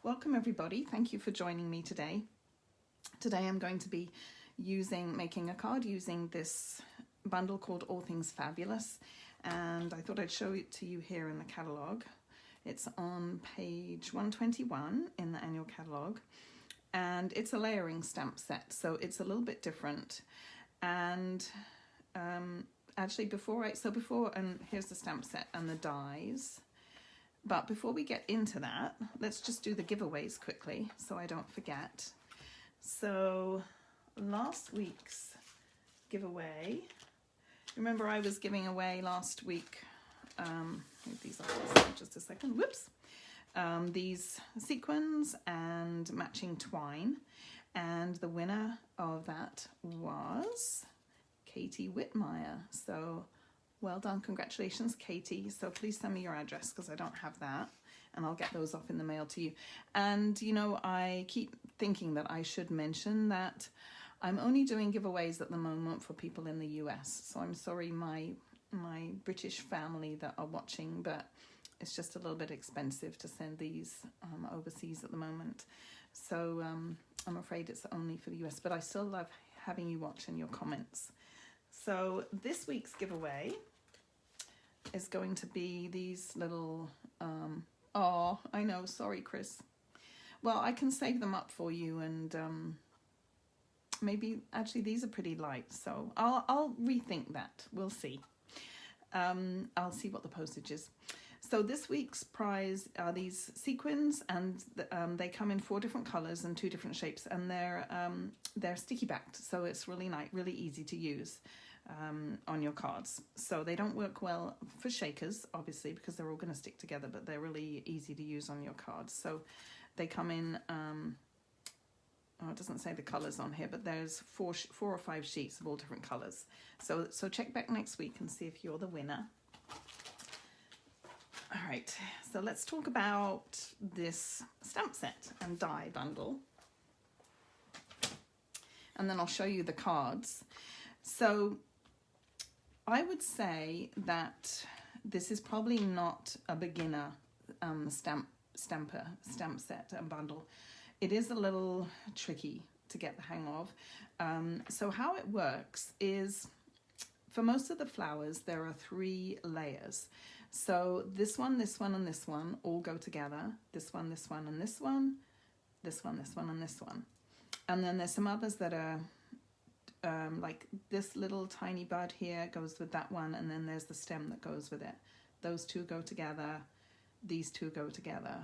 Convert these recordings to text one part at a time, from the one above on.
Welcome everybody. Thank you for joining me today. Today I'm going to be making a card using this bundle called All Things Fabulous, and I thought I'd show it to you here in the catalogue. It's on page 121 in the annual catalogue, and it's a layering stamp set, so it's a little bit different. And actually and here's the stamp set and the dies. But before we get into that, let's just do the giveaways quickly so I don't forget. So last week's giveaway, remember I was giving away last week, move these off just a second, whoops, these sequins and matching twine, and the winner of that was Katie Whitmire. So well done, congratulations Katie. So please send me your address because I don't have that, and I'll get those off in the mail to you. And you know, I keep thinking that I should mention that I'm only doing giveaways at the moment for people in the US, so I'm sorry my British family that are watching, but it's just a little bit expensive to send these overseas at the moment. So I'm afraid it's only for the US, but I still love having you watch and your comments. So this week's giveaway is going to be these little, oh, I know, sorry, Chris. Well, I can save them up for you, and maybe, actually, these are pretty light, so I'll rethink that. We'll see. I'll see what the postage is. So this week's prize are these sequins, and they come in 4 different colors and 2 different shapes, and they're sticky backed, so it's really nice, really easy to use on your cards. So they don't work well for shakers, obviously, because they're all going to stick together, but they're really easy to use on your cards. So they come in, oh, it doesn't say the colors on here, but there's 4 or 5 sheets of all different colors. So check back next week and see if you're the winner. All right, so let's talk about this stamp set and die bundle, and then I'll show you the cards. So I would say that this is probably not a beginner stamp set and bundle. It is a little tricky to get the hang of. So how it works is, for most of the flowers, there are 3 layers. So this one, and this one all go together. This one, and this one, this one, and this one. And then there's some others that are like this little tiny bud here goes with that one, and then there's the stem that goes with it. Those 2 go together, these 2 go together,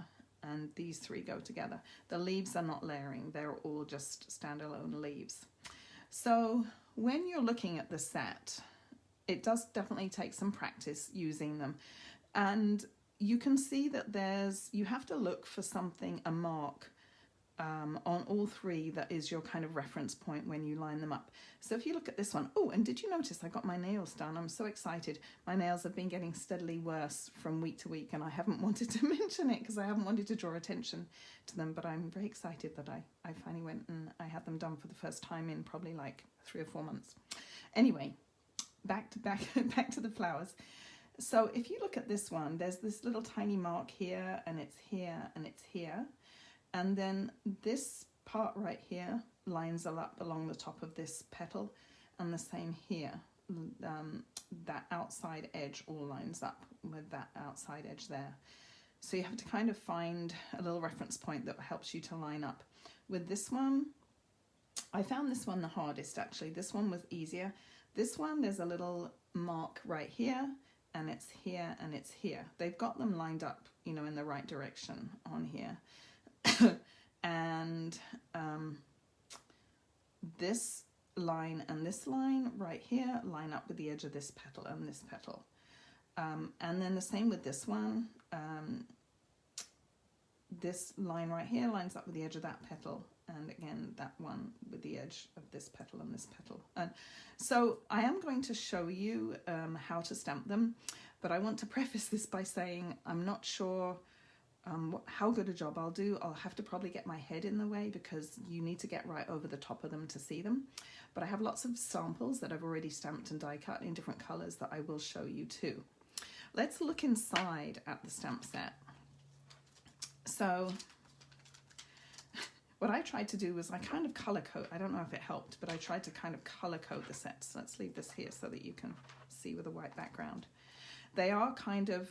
and these 3 go together. The leaves are not layering, they're all just standalone leaves. So when you're looking at the set, it does definitely take some practice using them, and you can see that you have to look for something, a mark on all 3 that is your kind of reference point when you line them up. So if you look at this one, oh, and did you notice I got my nails done? I'm so excited. My nails have been getting steadily worse from week to week, and I haven't wanted to mention it because I haven't wanted to draw attention to them, but I'm very excited that I finally went and I had them done for the first time in probably like 3 or 4 months. Anyway, back to the flowers. So if you look at this one, there's this little tiny mark here, and it's here, and it's here. And then this part right here lines up along the top of this petal, and the same here. That outside edge all lines up with that outside edge there. So you have to kind of find a little reference point that helps you to line up. With this one, I found this one the hardest actually. This one was easier. This one, there's a little mark right here, and it's here, and it's here. They've got them lined up, you know, in the right direction on here. And this line and this line right here line up with the edge of this petal and this petal. And then the same with this one. This line right here lines up with the edge of that petal, and again that one with the edge of this petal and this petal. And so I am going to show you how to stamp them, but I want to preface this by saying I'm not sure how good a job I'll do. I'll have to probably get my head in the way because you need to get right over the top of them to see them. But I have lots of samples that I've already stamped and die cut in different colors that I will show you too. Let's look inside at the stamp set. So what I tried to do was I kind of color code. I don't know if it helped, but I tried to kind of color code the sets. Let's leave this here so that you can see with a white background. They are kind of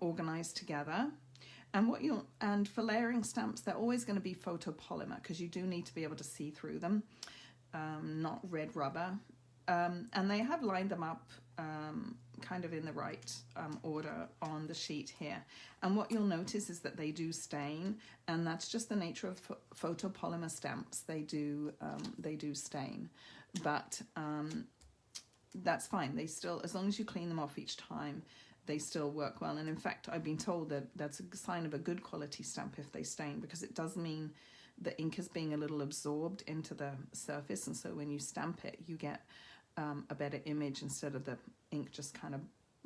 organized together. And for layering stamps, they're always going to be photopolymer because you do need to be able to see through them, not red rubber. And they have lined them up kind of in the right order on the sheet here. And what you'll notice is that they do stain, and that's just the nature of photopolymer stamps. They do stain, but that's fine. They still, as long as you clean them off each time, they still work well. And in fact, I've been told that that's a sign of a good quality stamp if they stain, because it does mean the ink is being a little absorbed into the surface, and so when you stamp it, you get a better image instead of the ink just kind of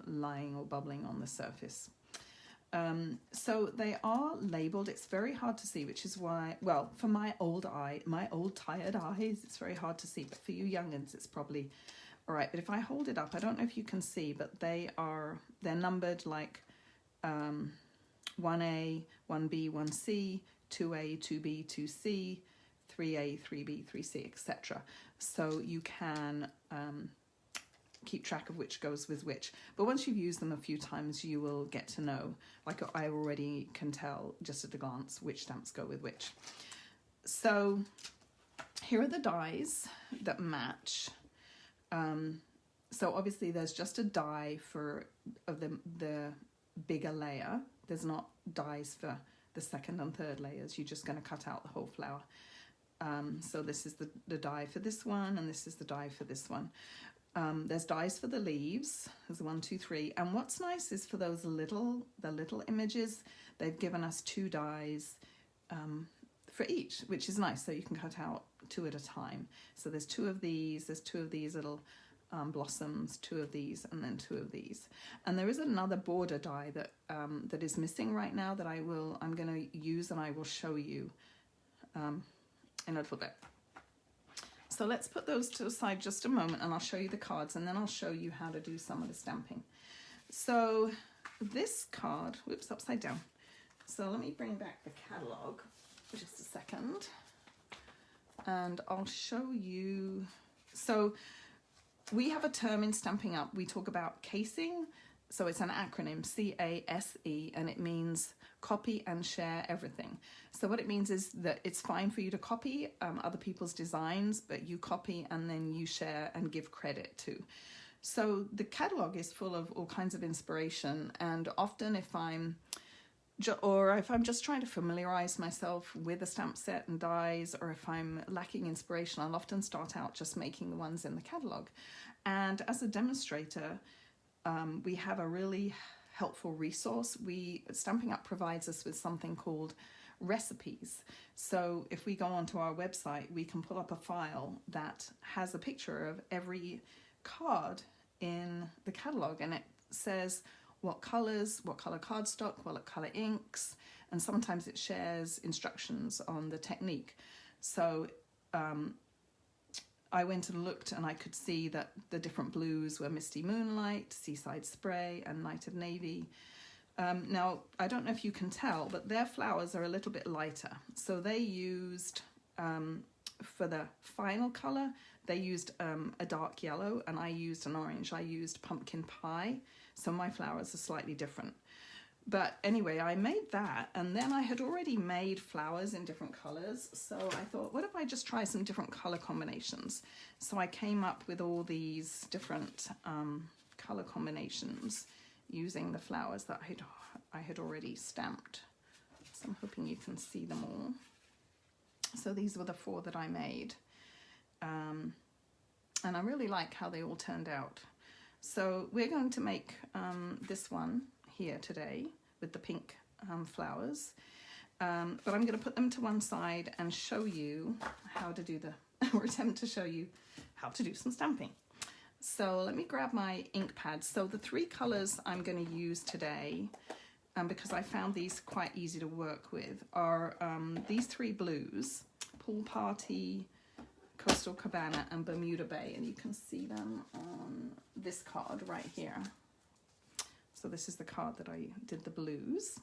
lying or bubbling on the surface. So they are labeled. It's very hard to see, which is why, well, for my old tired eyes, it's very hard to see, but for you young'uns, it's probably all right. But if I hold it up, I don't know if you can see, but they're numbered like 1A, 1B, 1C, 2A, 2B, 2C, 3A, 3B, 3C, etc. So you can keep track of which goes with which. But once you've used them a few times, you will get to know, like I already can tell just at a glance, which stamps go with which. So here are the dies that match. So obviously there's just a die for the bigger layer. There's not dies for the second and third layers. You're just going to cut out the whole flower. So this is the die for this one, and this is the die for this one. There's dies for the leaves. There's 1, 2, 3. And what's nice is for those little images, they've given us 2 dies for each, which is nice. So you can cut out 2 at a time. So there's 2 of these. There's 2 of these little blossoms, 2 of these, and then 2 of these. And there is another border die that that is missing right now that I'm going to use, and I will show you in a little bit. So let's put those to the side just a moment, and I'll show you the cards, and then I'll show you how to do some of the stamping. So this card, whoops, upside down. So let me bring back the catalogue just a second, and I'll show you. So we have a term in Stampin' Up. We talk about casing. So it's an acronym, CASE, and it means copy and share everything. So what it means is that it's fine for you to copy other people's designs, but you copy and then you share and give credit to. So the catalog is full of all kinds of inspiration, and often if I'm just trying to familiarize myself with a stamp set and dies, or if I'm lacking inspiration, I'll often start out just making the ones in the catalog. And as a demonstrator, we have a really helpful resource. Stampin' Up provides us with something called recipes. So if we go onto our website, we can pull up a file that has a picture of every card in the catalog, and it says what colors, what color cardstock, what color inks, and sometimes it shares instructions on the technique. So I went and looked, and I could see that the different blues were Misty Moonlight, Seaside Spray, and Night of Navy. Now, I don't know if you can tell, but their flowers are a little bit lighter. So they used, for the final color, they used a dark yellow, and I used an orange. I used pumpkin pie, so my flowers are slightly different. But anyway, I made that, and then I had already made flowers in different colors. So I thought, what if I just try some different color combinations? So I came up with all these different color combinations using the flowers that I had already stamped. So I'm hoping you can see them all. So these were the 4 that I made. And I really like how they all turned out. So we're going to make this one here today with the pink flowers, but I'm going to put them to one side and show you how to do or attempt to show you how to do some stamping. So let me grab my ink pads. So the 3 colors I'm going to use today, because I found these quite easy to work with, are these 3 blues: Pool Party, Coastal Cabana, and Bermuda Bay, and you can see them on this card right here. So this is the card that I did the blues.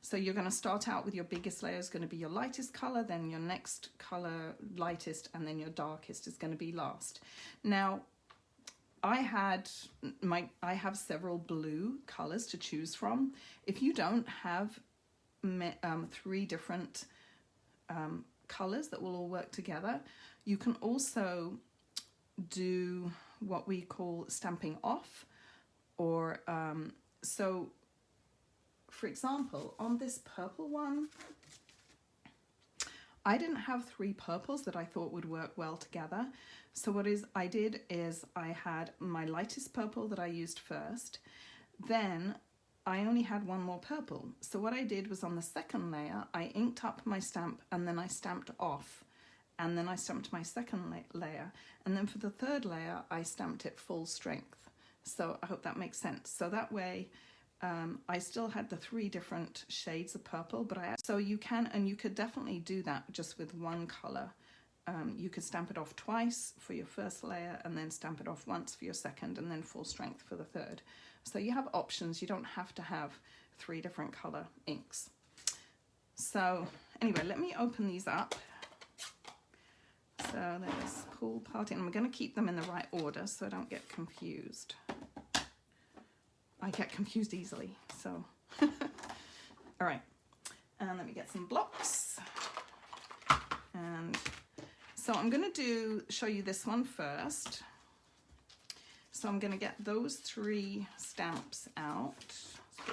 So you're going to start out with your biggest layer is going to be your lightest color, then your next color lightest, and then your darkest is going to be last. Now, I have several blue colors to choose from. If you don't have 3 different colors that will all work together, you can also do what we call stamping off, or so for example, on this purple one, I didn't have 3 purples that I thought would work well together. So what I did is I had my lightest purple that I used first, then I only had 1 more purple. So what I did was on the second layer, I inked up my stamp and then I stamped off, and then I stamped my second layer, and then for the third layer I stamped it full strength. So I hope that makes sense. So that way I still had the 3 different shades of purple, but so you can, and you could definitely do that just with 1 color. You could stamp it off twice for your first layer and then stamp it off once for your second, and then full strength for the third. So you have options. You don't have to have 3 different color inks. So anyway, let me open these up. So there's Pool Party, and I'm going to keep them in the right order so I don't get confused. I get confused easily, so. All right, and let me get some blocks. And so I'm going to show you this one first. So I'm going to get those 3 stamps out.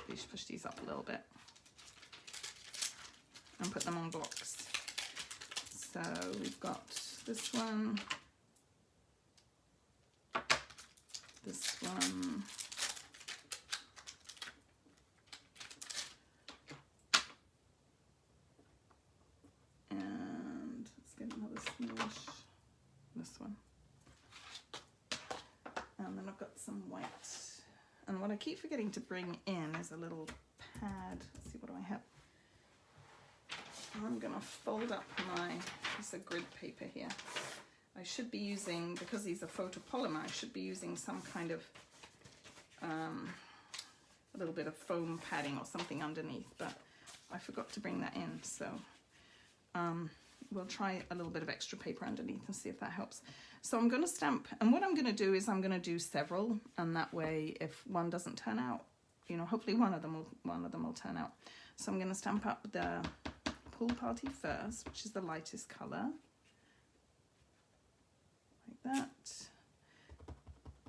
Let's push these up a little bit and put them on blocks. So we've got this one, this one, and let's get another smallish, this one, and then I've got some white. And what I keep forgetting to bring in is a little pad. Let's see, what do I have? I'm going to fold up my piece of grid paper here. I should be using, because these are photopolymer, I should be using some kind of a little bit of foam padding or something underneath, but I forgot to bring that in. So we'll try a little bit of extra paper underneath and see if that helps. So I'm going to stamp, and what I'm going to do is I'm going to do several, and that way if one doesn't turn out, you know, hopefully one of them will turn out. So I'm going to stamp up the Pool Party first, which is the lightest color, like that.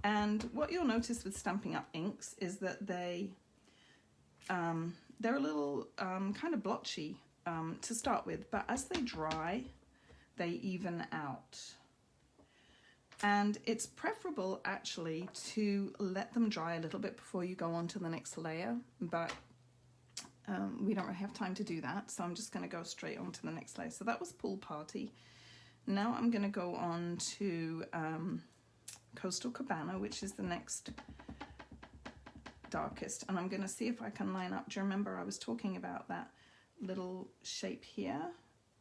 And what you'll notice with Stampin' Up inks is that they're a little kind of blotchy to start with, but as they dry, they even out. And it's preferable actually to let them dry a little bit before you go on to the next layer, but we don't really have time to do that, so I'm just going to go straight on to the next layer. So that was Pool Party. Now I'm going to go on to Coastal Cabana, which is the next darkest, and I'm going to see if I can line up. Do you remember I was talking about that little shape here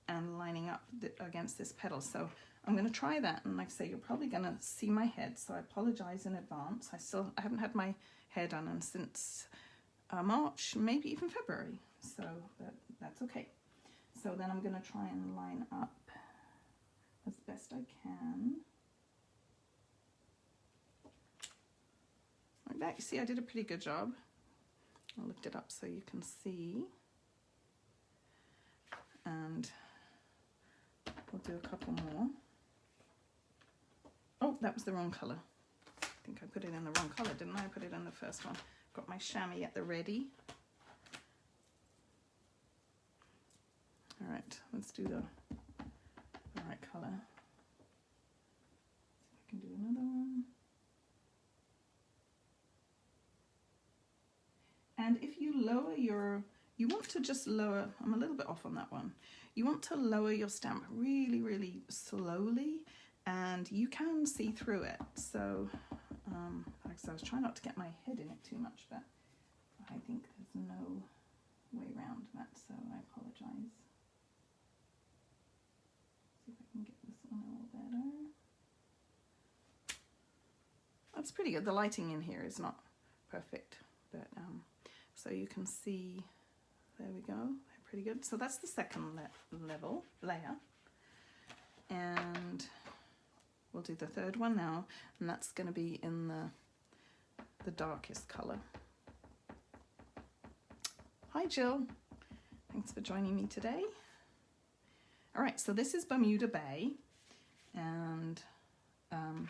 and lining up against this petal? So I'm going to try that, and like I say, you're probably going to see my head, so I apologize in advance. I haven't had my hair done since March, maybe even February, so that's okay. So then I'm going to try and line up as best I can. Like that. You see, I did a pretty good job. I'll lift it up so you can see. And we'll do a couple more. Oh, that was the wrong colour. I think I put it in the wrong colour, didn't I? I put it in the first one. Got my chamois at the ready. All right, let's do the right colour. See if I can do another one. And if you lower you want to just lower, I'm a little bit off on that one. You want to lower your stamp really, really slowly, and you can see through it. So, like I said, I was trying not to get my head in it too much, but I think there's no way around that, so I apologize. See if I can get this one a little better. That's pretty good. The lighting in here is not perfect, but so you can see there we go, pretty good. So that's the second layer, and we'll do the third one now, and that's going to be in the darkest color. Hi Jill, thanks for joining me today. All right, so this is Bermuda Bay, and oh,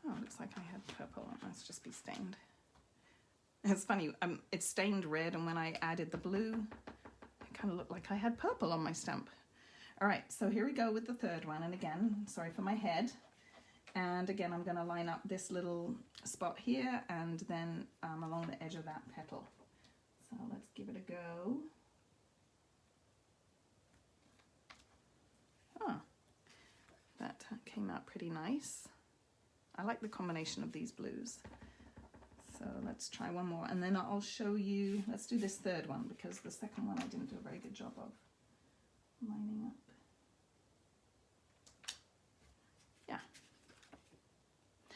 it looks like I had purple. It must just be stained. It's funny, it's stained red, and when I added the blue, it kind of looked like I had purple on my stamp. All right, so here we go with the third one, and again, sorry for my head. And again, I'm going to line up this little spot here, and then along the edge of that petal. So let's give it a go. Oh, that came out pretty nice. I like the combination of these blues. So let's try one more, and then I'll show you, let's do this third one, because the second one I didn't do a very good job of lining up. Yeah.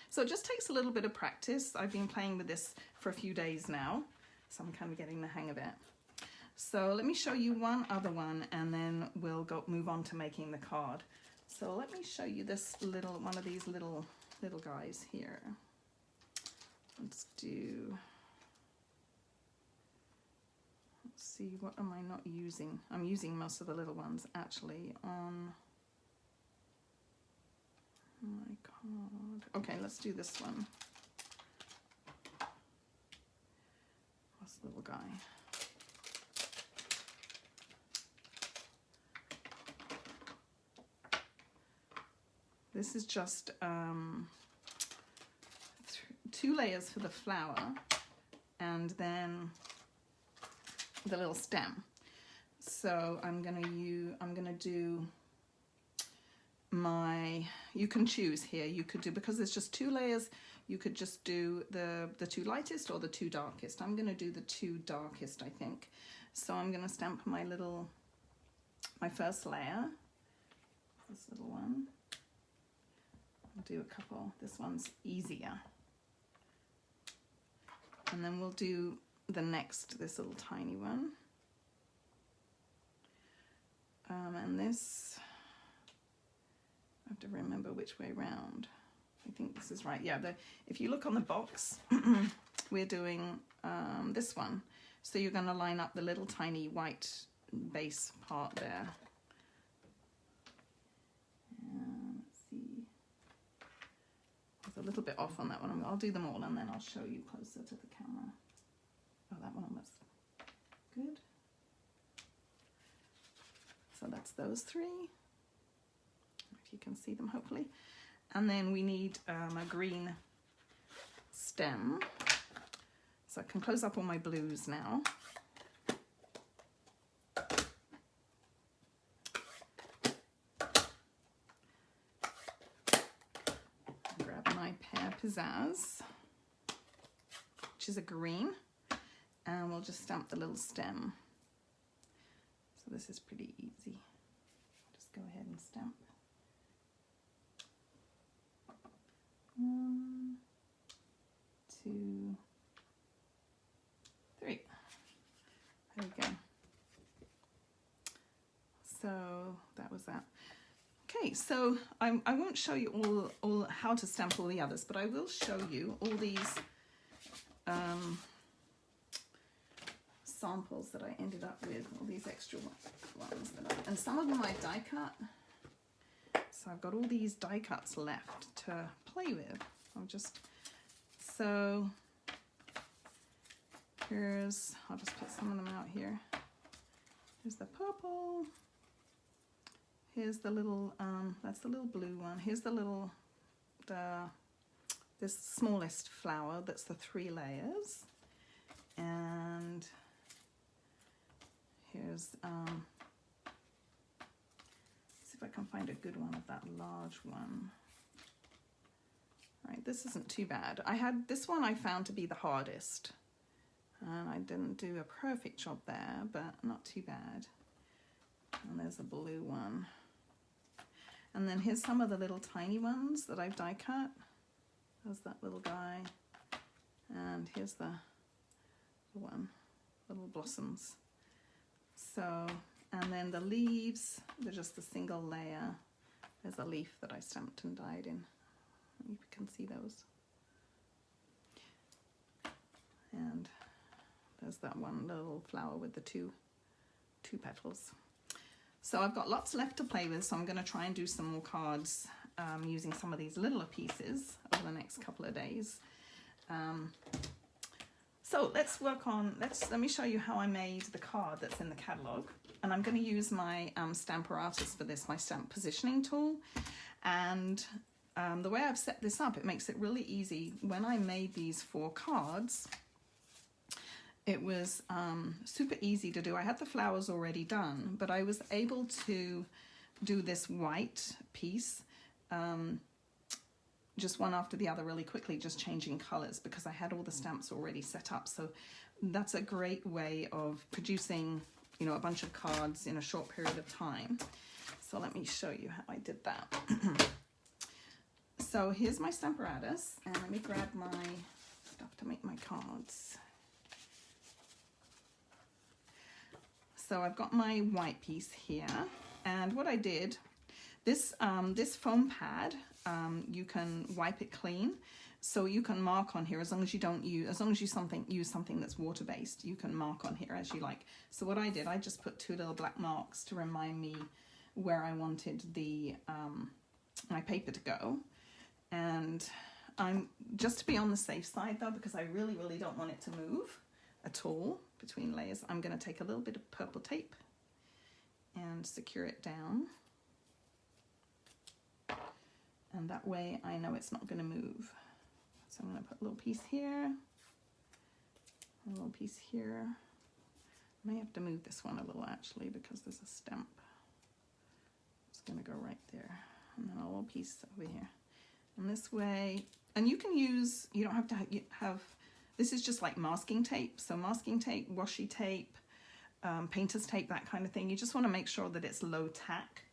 So it just takes a little bit of practice. I've been playing with this for a few days now, so I'm kind of getting the hang of it. So let me show you one other one, and then we'll move on to making the card. So let me show you this one of these little guys here. Let's see, what am I not using? I'm using most of the little ones actually on my card. Okay, let's do this one. What's the little guy? This is just 2 layers for the flower, and then the little stem. So I'm gonna do you can choose here. You could do, because there's just 2 layers, you could just do the 2 lightest or the 2 darkest. I'm gonna do the 2 darkest, I think. So I'm gonna stamp my first layer, this little one. I'll do a couple. This one's easier. And then we'll do this little tiny one. And this, I have to remember which way round. I think this is right. Yeah, if you look on the box, we're doing this one. So you're going to line up the little tiny white base part there. Let's see. I was a little bit off on that one. I'll do them all, and then I'll show you closer to the camera. Oh, that one was good. So that's those 3. If you can see them, hopefully. And then we need a green stem. So I can close up all my blues now. Grab my Pear Pizzazz, which is a green, and we'll just stamp the little stem. So this is pretty easy. Just go ahead and stamp. 1, 2, 3. There we go. So that was that. Okay, so I won't show you all how to stamp all the others, but I will show you all these samples that I ended up with, all these extra ones and some of them I die cut. So I've got all these die cuts left to play with. So I'll just put some of them out here. Here's the purple. Here's the little, that's the little blue one. Here's this smallest flower, that's the 3 layers. And here's, see if I can find a good one of that large one. Right, this isn't too bad. This one I found to be the hardest. And I didn't do a perfect job there, but not too bad. And there's a blue one. And then here's some of the little tiny ones that I've die cut. There's that little guy. And here's the one, little blossoms. So, and then the leaves, they're just a single layer. There's a leaf that I stamped and dyed in. You can see those. And there's that one little flower with the two petals. So I've got lots left to play with, so I'm going to try and do some more cards using some of these littler pieces over the next couple of days. So let's work on, let me show you how I made the card that's in the catalogue. And I'm going to use my Stamparatus for this, my stamp positioning tool. And the way I've set this up, it makes it really easy. When I made these 4 cards, it was super easy to do. I had the flowers already done, but I was able to do this white piece just one after the other really quickly, just changing colors because I had all the stamps already set up. So that's a great way of producing, you know, a bunch of cards in a short period of time. So let me show you how I did that. So here's my Stamparatus, and let me grab my stuff to make my cards. So I've got my white piece here, and what I did, this foam pad, you can wipe it clean, so you can mark on here as long as you don't use, as long as you use something that's water-based, you can mark on here as you like. So what I did, I just put 2 little black marks to remind me where I wanted the my paper to go. And I'm just to be on the safe side though, because I really don't want it to move at all between layers, I'm going to take a little bit of purple tape and secure it down. And that way I know it's not going to move. So I'm going to put a little piece here, a little piece here. I may have to move this one a little actually because there's a stamp. It's going to go right there. And then a little piece over here. And this way, and you can use, you don't have to have, this is just like masking tape. So masking tape, washi tape, painter's tape, that kind of thing. You just want to make sure that it's low tack.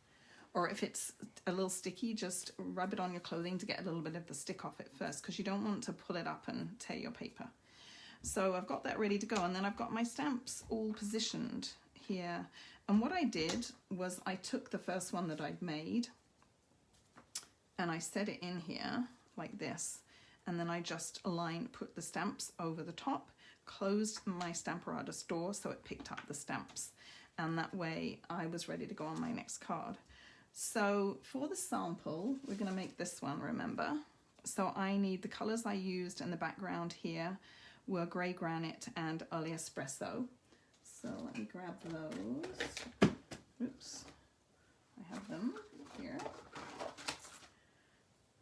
Or if it's a little sticky, just rub it on your clothing to get a little bit of the stick off it first, because you don't want to pull it up and tear your paper. So I've got that ready to go, and then I've got my stamps all positioned here. And what I did was I took the first one that I'd made and I set it in here like this. And then I just put the stamps over the top, closed my Stamparatus door so it picked up the stamps. And that way I was ready to go on my next card. So for the sample, we're going to make this one, remember? So I need the colors I used in the background here were Gray Granite and early Espresso. So let me grab those. Oops, I have them here.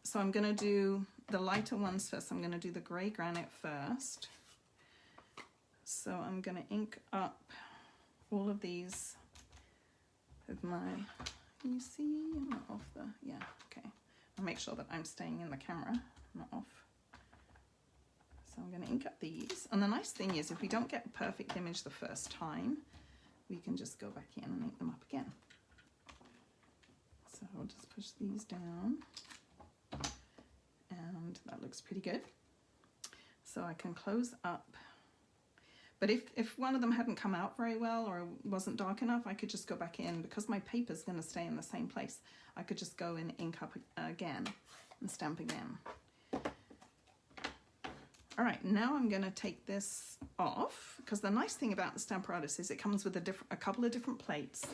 So I'm going to do the lighter ones first. I'm going to do the Gray Granite first. So I'm going to ink up all of these with my... Can you see? I'm not off the, yeah, okay. I'll make sure that I'm staying in the camera, I'm not off. So I'm going to ink up these. And the nice thing is if we don't get a perfect image the first time, we can just go back in and ink them up again. So I'll just push these down. And that looks pretty good. So I can close up. But if one of them hadn't come out very well or wasn't dark enough, I could just go back in. Because my paper's going to stay in the same place, I could just go and ink up again and stamp again. All right, now I'm going to take this off, because the nice thing about the Stamparatus is it comes with a couple of different plates.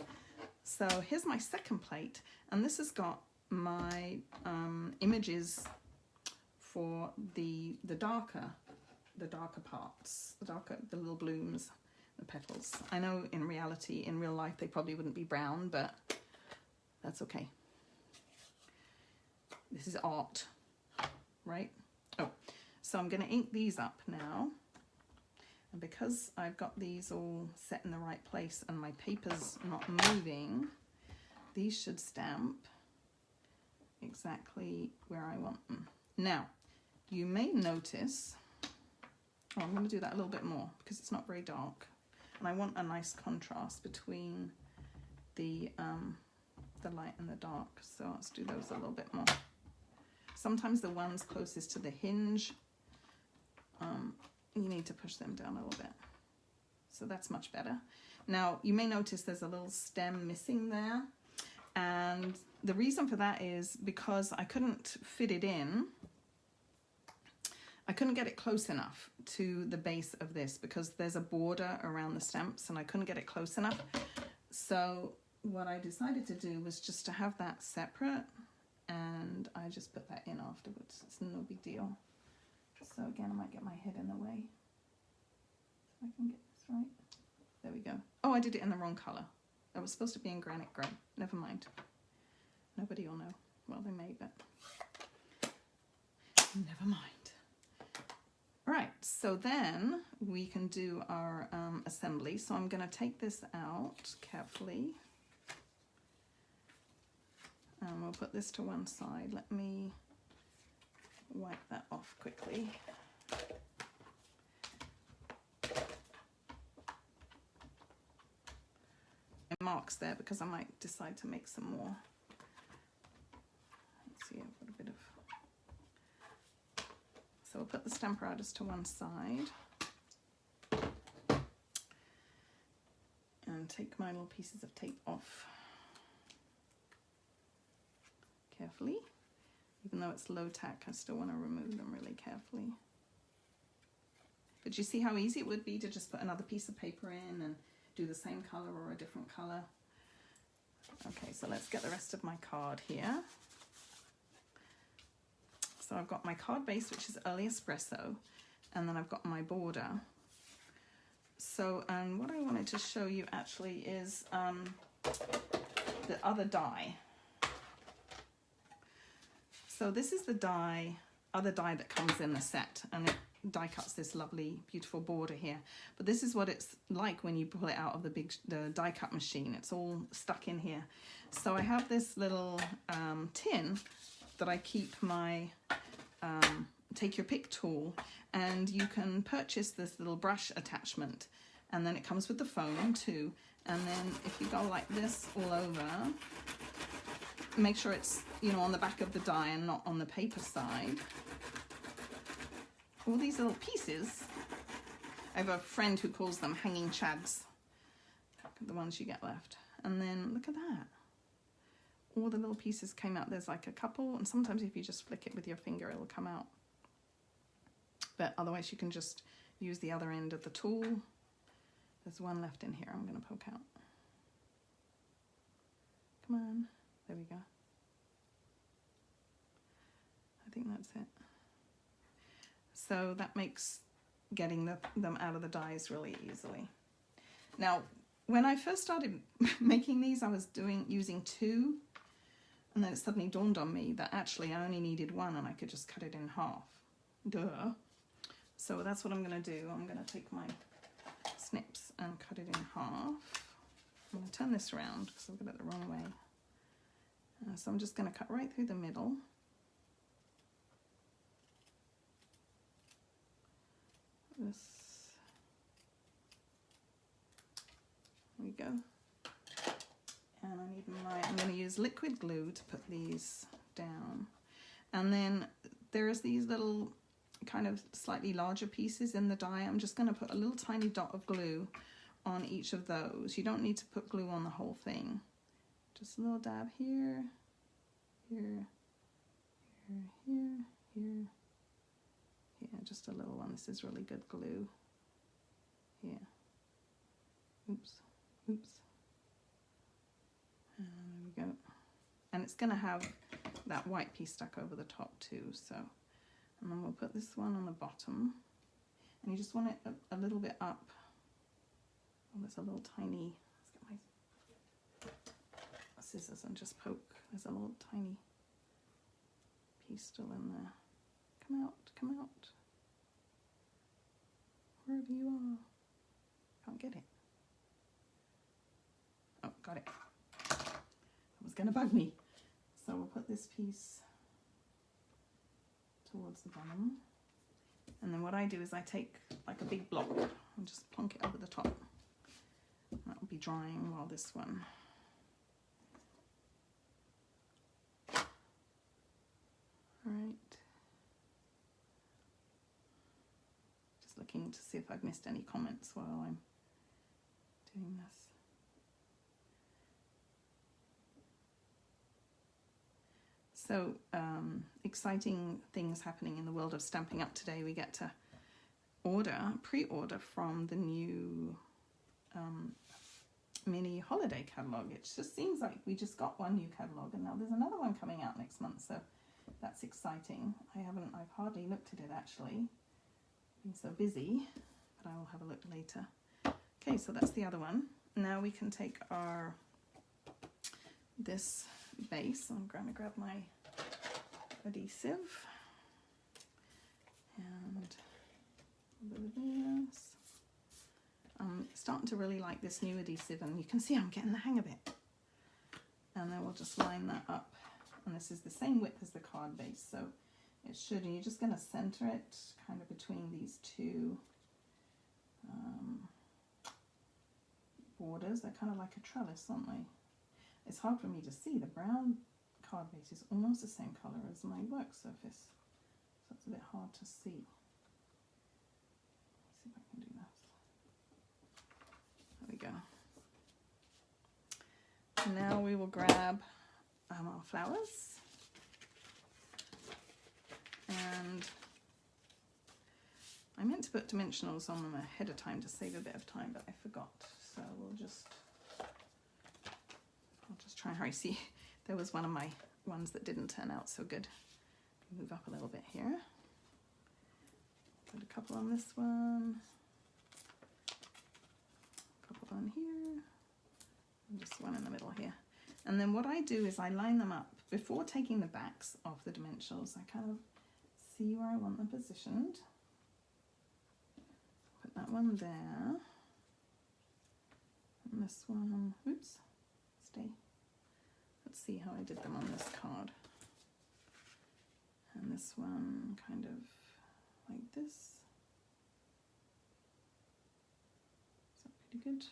So here's my second plate, and this has got my images for the darker parts, the little blooms, the petals. I know in reality, in real life, they probably wouldn't be brown, but that's okay. This is art, right? Oh, so I'm going to ink these up now. And because I've got these all set in the right place and my paper's not moving, these should stamp exactly where I want them. Now, you may notice, oh, I'm going to do that a little bit more because it's not very dark. And I want a nice contrast between the light and the dark. So let's do those a little bit more. Sometimes the ones closest to the hinge, you need to push them down a little bit. So that's much better. Now, you may notice there's a little stem missing there. And the reason for that is because I couldn't fit it in. I couldn't get it close enough to the base of this because there's a border around the stamps and I couldn't get it close enough. So what I decided to do was just to have that separate, and I just put that in afterwards. It's no big deal. So again, I might get my head in the way. So I can get this right. There we go. Oh, I did it in the wrong colour. That was supposed to be in Granite Grey. Never mind. Nobody will know. Well, they may, but never mind. Right, so then we can do our assembly. So I'm going to take this out carefully. And we'll put this to one side. Let me wipe that off quickly. And marks there because I might decide to make some more. Let's see, I've got a bit of... So we'll put the Stamparatus to one side and take my little pieces of tape off carefully. Even though it's low tack, I still want to remove them really carefully. But you see how easy it would be to just put another piece of paper in and do the same color or a different color. Okay, so let's get the rest of my card here. So I've got my card base, which is early espresso, and then I've got my border. So what I wanted to show you actually is the other die. So this is the die, other die that comes in the set, and it die cuts this lovely, beautiful border here. But this is what it's like when you pull it out of the die cut machine. It's all stuck in here. So I have this little tin that I keep my take your pick tool, and you can purchase this little brush attachment, and then it comes with the foam too. And then if you go like this all over, make sure it's, you know, on the back of the die and not on the paper side. All these little pieces, I have a friend who calls them hanging chads, the ones you get left. And then look at that. All the little pieces came out. There's like a couple, and sometimes if you just flick it with your finger, it'll come out. But otherwise you can just use the other end of the tool. There's one left in here I'm going to poke out. Come on. There we go. I think that's it. So that makes getting them out of the dies really easily. Now, when I first started making these, I was using two, and then it suddenly dawned on me that actually I only needed one and I could just cut it in half. Duh. So that's what I'm going to do. I'm going to take my snips and cut it in half. I'm going to turn this around because I've got it the wrong way. So I'm just going to cut right through the middle. There we go. And I'm going to use liquid glue to put these down. And then there's these little kind of slightly larger pieces in the die. I'm just going to put a little tiny dot of glue on each of those. You don't need to put glue on the whole thing. Just a little dab here, here, here, here, here. Yeah, just a little one. This is really good glue. Yeah. Oops. Oops. And there we go. And it's going to have that white piece stuck over the top too. So, and then we'll put this one on the bottom. And you just want it a little bit up. Oh, there's a little tiny. Let's get my scissors and just poke. There's a little tiny piece still in there. Come out, come out. Wherever you are. Can't get it. Oh, got it. That was going to bug me. So we'll put this piece towards the bottom. And then what I do is I take like a big block and just plonk it over the top. That will be drying while this one. Alright. Just looking to see if I've missed any comments while I'm doing this. So exciting things happening in the world of Stampin' Up! Today. We get to pre-order from the new mini holiday catalogue. It just seems like we just got one new catalogue and now there's another one coming out next month, so that's exciting. I've hardly looked at it actually. Been so busy, but I will have a look later. Okay, so that's the other one. Now we can take this base. I'm going to grab my adhesive and a bit of this. I'm starting to really like this new adhesive, and you can see I'm getting the hang of it. And then we'll just line that up. And this is the same width as the card base, so it should, and you're just going to center it kind of between these two borders. They're kind of like a trellis, aren't they? It's hard for me to see. The brown card base is almost the same color as my work surface, so it's a bit hard to see. Let's see if I can do this. There we go. Now we will grab our flowers, and I meant to put dimensionals on them ahead of time to save a bit of time, but I forgot, so I'll just try and hurry. See, there was one of my ones that didn't turn out so good. Move up a little bit here, put a couple on this one, a couple on here, and just one in the middle here. And then what I do is I line them up before taking the backs off the dimensionals. I kind of see where I want them positioned. Put that one there. And this one, oops, stay. Let's see how I did them on this card. And this one kind of like this. Is that pretty good?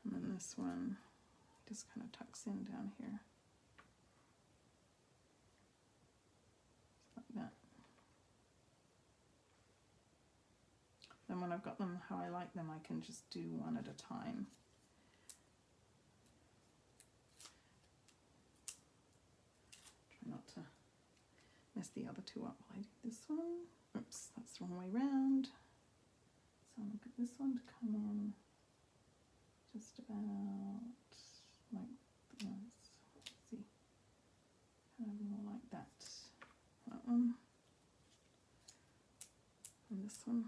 And then this one just kind of tucks in down here. Just like that. Then when I've got them how I like them, I can just do one at a time. Try not to mess the other two up while I do this one. Oops, that's the wrong way round. So I'm going to get this one to come in just about like this. Let's see, kind of more like that. That one, and this one.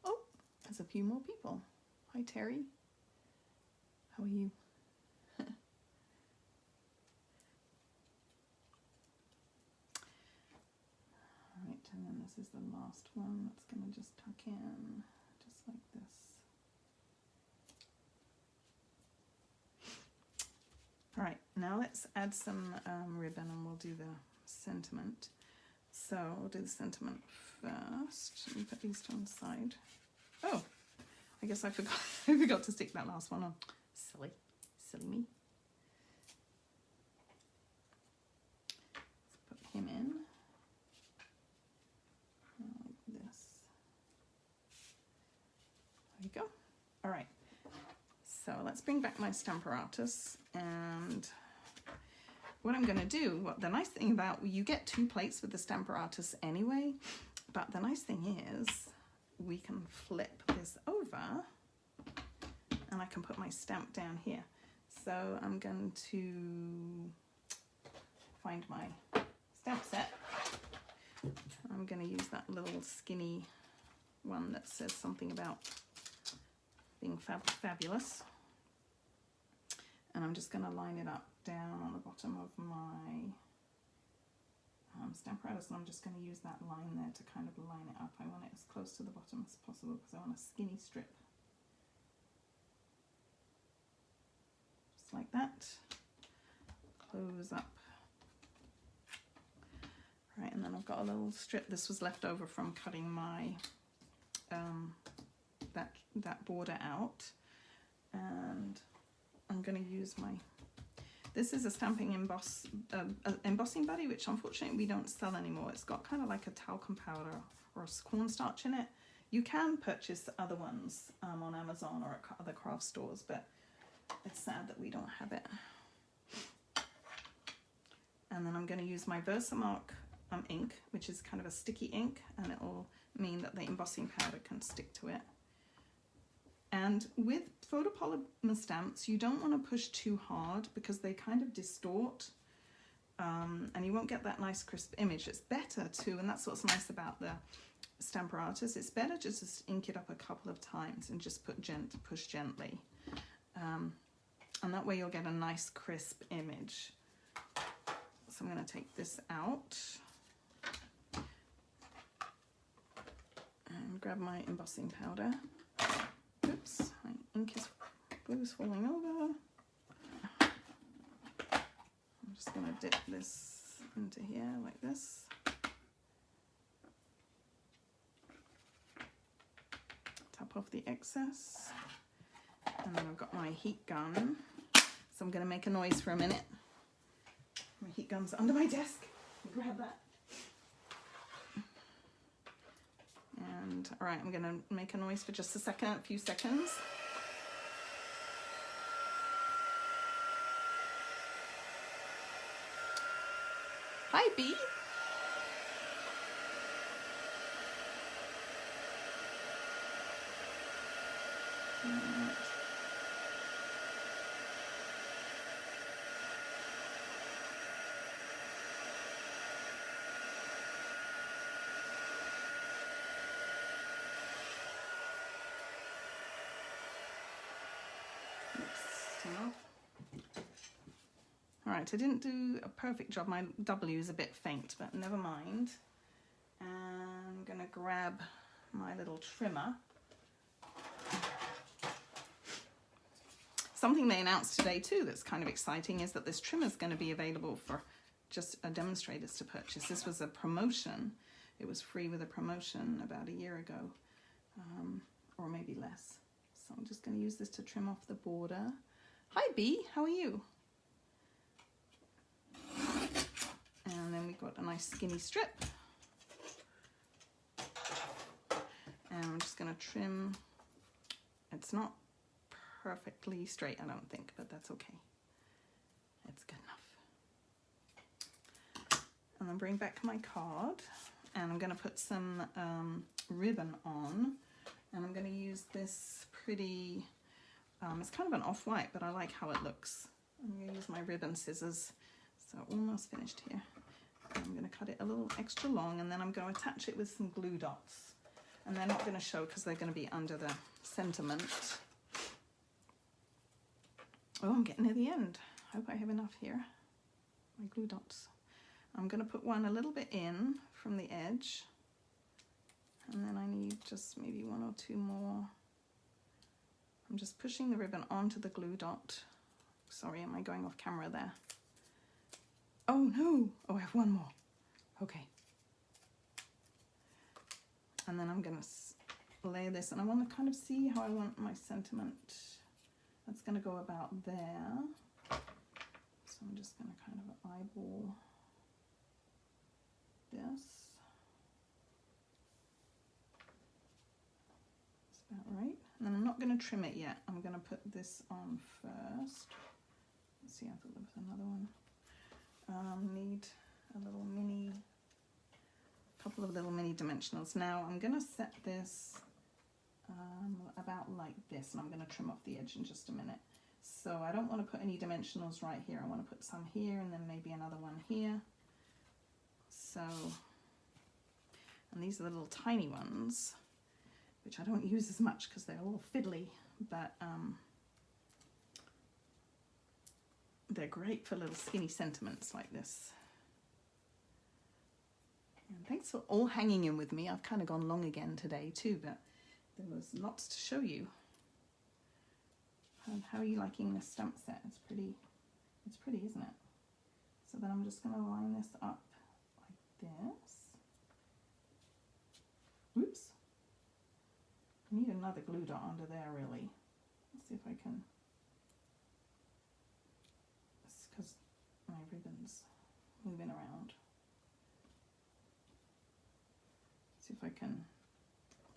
Oh, there's a few more people. Hi Terry, how are you? And then this is the last one that's going to just tuck in, just like this. All right, now let's add some ribbon and we'll do the sentiment. So we'll do the sentiment first. Let me put these to one side. Oh, I guess I forgot, I forgot to stick that last one on. Silly me. Let's put him in. There you go. All right, so let's bring back my Stamparatus, and what I'm going to do, the nice thing about, you get 2 plates with the Stamparatus anyway, but the nice thing is we can flip this over and I can put my stamp down here. So I'm going to find my stamp set. I'm going to use that little skinny one that says something about being fabulous, and I'm just going to line it up down on the bottom of my Stamparatus, and I'm just going to use that line there to kind of line it up. I want it as close to the bottom as possible because I want a skinny strip, just like that. Close up. Right, and then I've got a little strip. This was left over from cutting my that border out, and I'm going to use This is a stamping embossing buddy, which unfortunately we don't sell anymore. It's got kind of like a talcum powder or a cornstarch in it. You can purchase other ones on Amazon or at other craft stores, but it's sad that we don't have it. And then I'm going to use my Versamark ink, which is kind of a sticky ink, and it will mean that the embossing powder can stick to it. And with photopolymer stamps, you don't want to push too hard because they kind of distort, and you won't get that nice crisp image. It's better to, and that's what's nice about the Stamper Artist, it's better just to ink it up a couple of times and just push gently, and that way you'll get a nice crisp image. So I'm going to take this out and grab my embossing powder. Oops, my ink is falling over. I'm just going to dip this into here like this. Tap off the excess. And then I've got my heat gun. So I'm going to make a noise for a minute. My heat gun's under my desk. Grab that. And all right, I'm going to make a noise for just a few seconds. Hi, Bee. Alright, I didn't do a perfect job. My W is a bit faint, but never mind. And I'm going to grab my little trimmer. Something they announced today too that's kind of exciting is that this trimmer is going to be available for just demonstrators to purchase. This was a promotion. It was free with a promotion about a year ago, or maybe less. So I'm just going to use this to trim off the border. Hi Bee, how are you? And then we've got a nice skinny strip. And I'm just going to trim. It's not perfectly straight, I don't think, but that's okay. It's good enough. And then bring back my card. And I'm going to put some ribbon on. And I'm going to use this pretty, it's kind of an off-white, but I like how it looks. I'm going to use my ribbon scissors. So almost finished here. I'm going to cut it a little extra long, and then I'm going to attach it with some glue dots. And they're not going to show because they're going to be under the sentiment. Oh, I'm getting near the end. I hope I have enough here. My glue dots. I'm going to put one a little bit in from the edge. And then I need just maybe one or two more. I'm just pushing the ribbon onto the glue dot. Sorry, am I going off camera there? Oh no! Oh, I have one more. Okay. And then I'm going to lay this, and I want to kind of see how I want my sentiment. That's going to go about there. So I'm just going to kind of eyeball this. That's about right. And then I'm not going to trim it yet. I'm going to put this on first. Let's see, I thought there was another one. Need a little mini, couple of little mini dimensionals. Now I'm going to set this about like this, and I'm going to trim off the edge in just a minute. So I don't want to put any dimensionals right here. I want to put some here and then maybe another one here. So, and these are the little tiny ones, which I don't use as much because they're a little fiddly, but they're great for little skinny sentiments like this. And thanks for all hanging in with me. I've kind of gone long again today too, but there was lots to show you. And how are you liking this stamp set? It's pretty, isn't it? So then I'm just going to line this up like this. Oops. I need another glue dot under there really. Let's see if I can. Because my ribbons moving around. See if I can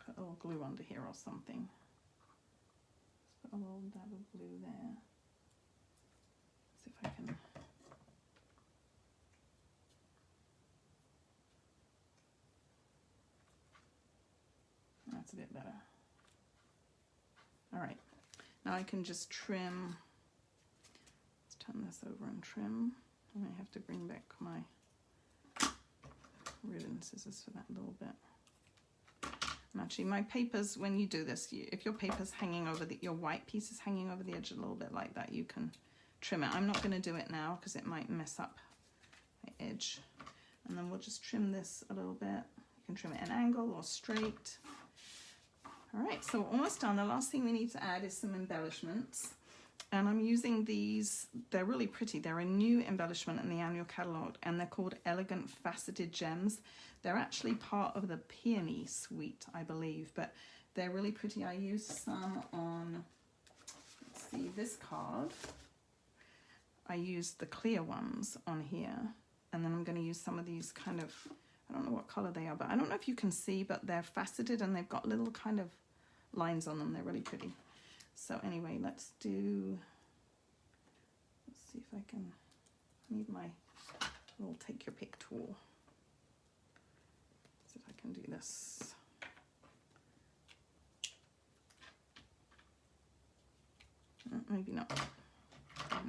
put a little glue under here or something. Just put a little dab of glue there. See if I can. That's a bit better. All right, now I can just trim. Let's turn this over and trim. I might have to bring back my ribbon scissors for that little bit. And actually, my papers, when you do this, if your paper's hanging over your white piece is hanging over the edge a little bit like that, you can trim it. I'm not going to do it now because it might mess up my edge. And then we'll just trim this a little bit. You can trim it at an angle or straight. All right, so we're almost done. The last thing we need to add is some embellishments. And I'm using these, they're really pretty. They're a new embellishment in the annual catalogue, and they're called Elegant Faceted Gems. They're actually part of the Peony suite, I believe, but they're really pretty. I used some on, let's see, this card. I used the clear ones on here, and then I'm going to use some of these kind of, I don't know what color they are, but I don't know if you can see, but they're faceted and they've got little kind of lines on them. They're really pretty. So anyway, let's see if I can, I need my little take your pick tool. See if I can do this. Maybe not.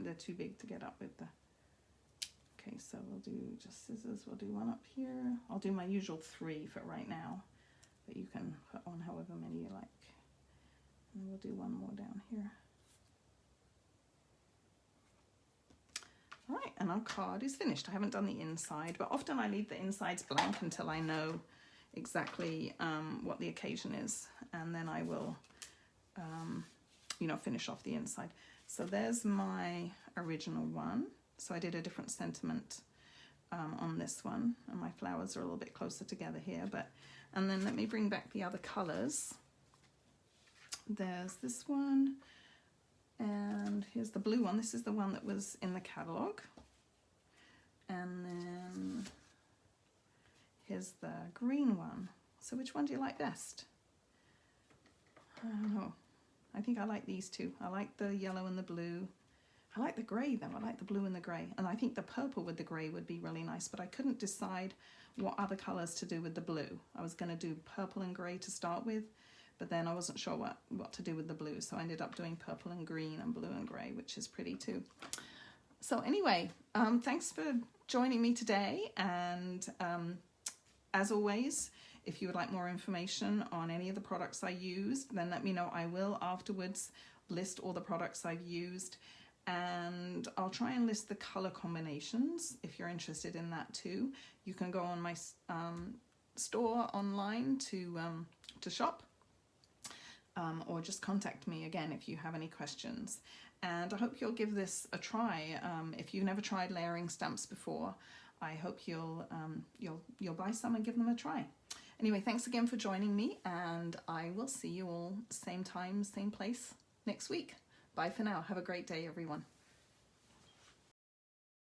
They're too big to get up with the, okay, so we'll do just scissors. We'll do one up here. I'll do my usual 3 for right now, but you can put on however many you like. And we'll do one more down here. All right, and our card is finished. I haven't done the inside, but often I leave the insides blank until I know exactly what the occasion is, and then I will, you know, finish off the inside. So there's my original one. So I did a different sentiment on this one, and my flowers are a little bit closer together here. And then let me bring back the other colors. There's this one, and here's the blue one. This is the one that was in the catalogue. And then here's the green one. So which one do you like best? I don't know. I think I like these two. I like the yellow and the blue. I like the grey though. I like the blue and the grey. And I think the purple with the grey would be really nice, but I couldn't decide what other colours to do with the blue. I was going to do purple and grey to start with, but then I wasn't sure what to do with the blue. So I ended up doing purple and green and blue and grey, which is pretty too. So anyway, thanks for joining me today. And as always, if you would like more information on any of the products I used, then let me know. I will afterwards list all the products I've used, and I'll try and list the color combinations if you're interested in that too. You can go on my store online to shop, or just contact me again if you have any questions. And I hope you'll give this a try. If you've never tried layering stamps before, I hope you'll buy some and give them a try. Anyway, thanks again for joining me, and I will see you all same time, same place next week. Bye for now. Have a great day, everyone.